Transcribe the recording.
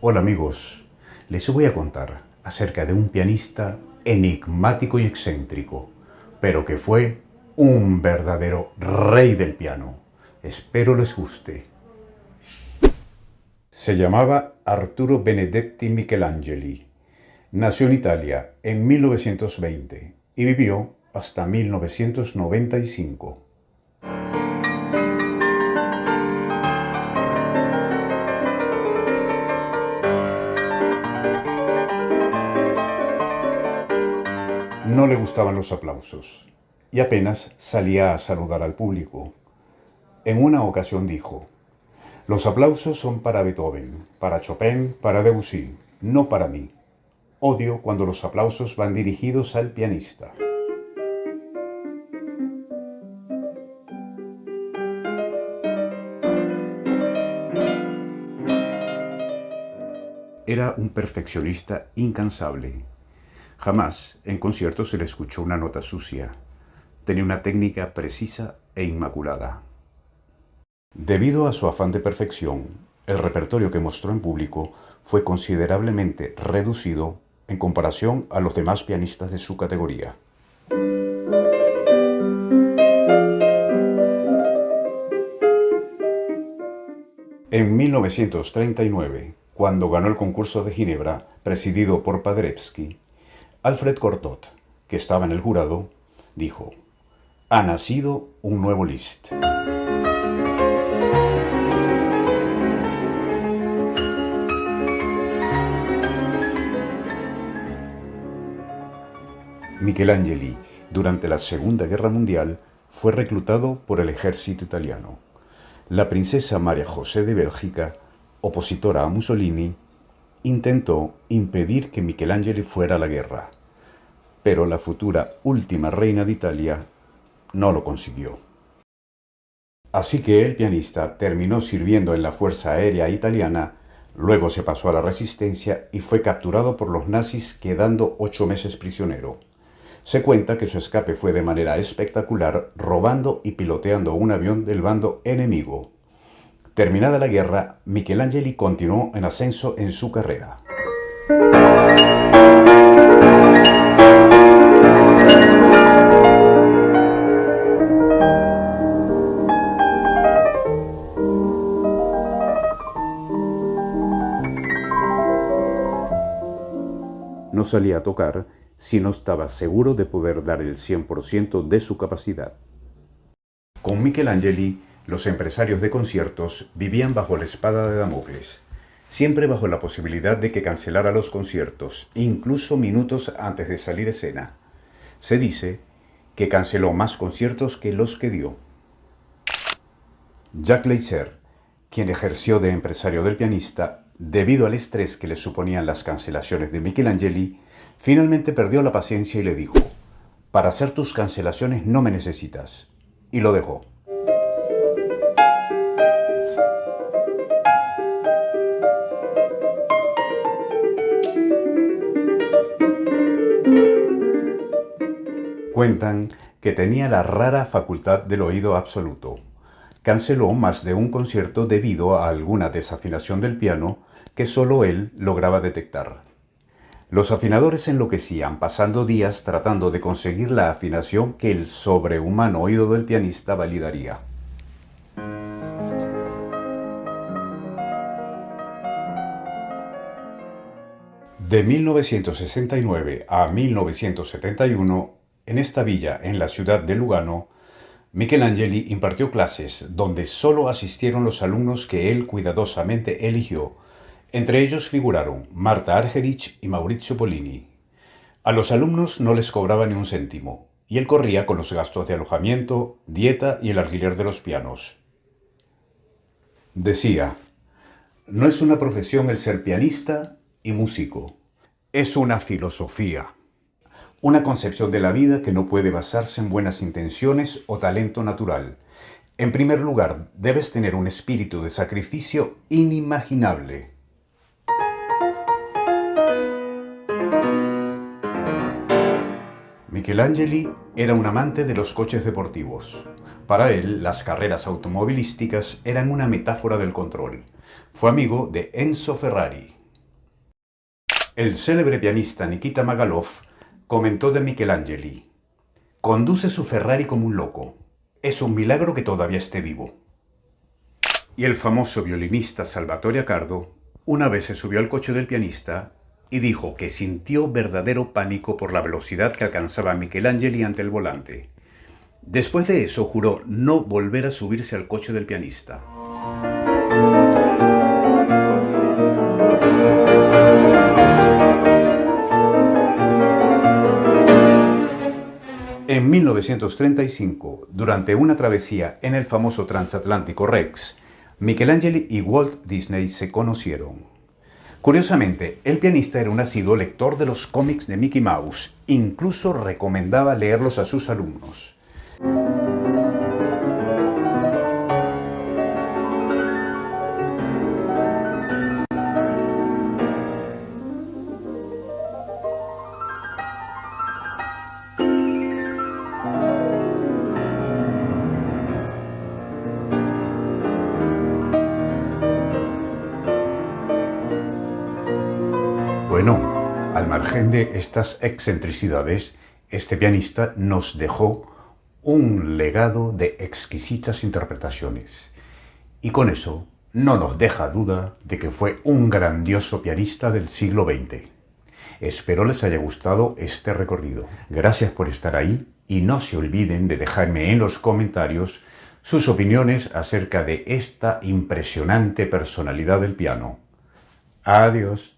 Hola amigos, les voy a contar acerca de un pianista enigmático y excéntrico, pero que fue un verdadero rey del piano. Espero les guste. Se llamaba Arturo Benedetti Michelangeli. Nació en Italia en 1920 y vivió hasta 1995. No le gustaban los aplausos y apenas salía a saludar al público. En una ocasión dijo: "Los aplausos son para Beethoven, para Chopin, para Debussy, no para mí. Odio cuando los aplausos van dirigidos al pianista". Era un perfeccionista incansable. Jamás en concierto se le escuchó una nota sucia. Tenía una técnica precisa e inmaculada. Debido a su afán de perfección, el repertorio que mostró en público fue considerablemente reducido en comparación a los demás pianistas de su categoría. En 1939, cuando ganó el concurso de Ginebra, presidido por Paderewski, Alfred Cortot, que estaba en el jurado, dijo: "Ha nacido un nuevo Liszt". Michelangeli, durante la Segunda Guerra Mundial, fue reclutado por el ejército italiano. La princesa María José de Bélgica, opositora a Mussolini, intentó impedir que Michelangeli fuera a la guerra, pero la futura última reina de Italia no lo consiguió. Así que el pianista terminó sirviendo en la Fuerza Aérea Italiana, luego se pasó a la Resistencia y fue capturado por los nazis, quedando 8 meses prisionero. Se cuenta que su escape fue de manera espectacular, robando y piloteando un avión del bando enemigo. Terminada la guerra, Michelangeli continuó en ascenso en su carrera. No salía a tocar si no estaba seguro de poder dar el 100% de su capacidad. Con Michelangeli, los empresarios de conciertos vivían bajo la espada de Damocles, siempre bajo la posibilidad de que cancelara los conciertos, incluso minutos antes de salir a escena. Se dice que canceló más conciertos que los que dio. Jacques Leiser, quien ejerció de empresario del pianista, debido al estrés que le suponían las cancelaciones de Michelangeli, finalmente perdió la paciencia y le dijo: "Para hacer tus cancelaciones no me necesitas", y lo dejó. Cuentan que tenía la rara facultad del oído absoluto. Canceló más de un concierto debido a alguna desafinación del piano que solo él lograba detectar. Los afinadores enloquecían, pasando días tratando de conseguir la afinación que el sobrehumano oído del pianista validaría. De 1969 a 1971, en esta villa, en la ciudad de Lugano, Michelangeli impartió clases donde solo asistieron los alumnos que él cuidadosamente eligió. Entre ellos figuraron Marta Argerich y Maurizio Pollini. A los alumnos no les cobraba ni un céntimo, y él corría con los gastos de alojamiento, dieta y el alquiler de los pianos. Decía: "No es una profesión el ser pianista y músico, es una filosofía. Una concepción de la vida que no puede basarse en buenas intenciones o talento natural. En primer lugar, debes tener un espíritu de sacrificio inimaginable". Michelangeli era un amante de los coches deportivos. Para él, las carreras automovilísticas eran una metáfora del control. Fue amigo de Enzo Ferrari. El célebre pianista Nikita Magalov comentó de Michelangeli: conduce su Ferrari como un loco. Es un milagro que todavía esté vivo. Y el famoso violinista Salvatore Accardo una vez se subió al coche del pianista y dijo que sintió verdadero pánico por la velocidad que alcanzaba Michelangeli ante el volante. Después de eso juró no volver a subirse al coche del pianista. En 1935, durante una travesía en el famoso transatlántico Rex, Michelangeli y Walt Disney se conocieron. Curiosamente, el pianista era un asiduo lector de los cómics de Mickey Mouse, incluso recomendaba leerlos a sus alumnos. Bueno, al margen de estas excentricidades, este pianista nos dejó un legado de exquisitas interpretaciones. Y con eso no nos deja duda de que fue un grandioso pianista del siglo XX. Espero les haya gustado este recorrido. Gracias por estar ahí y no se olviden de dejarme en los comentarios sus opiniones acerca de esta impresionante personalidad del piano. Adiós.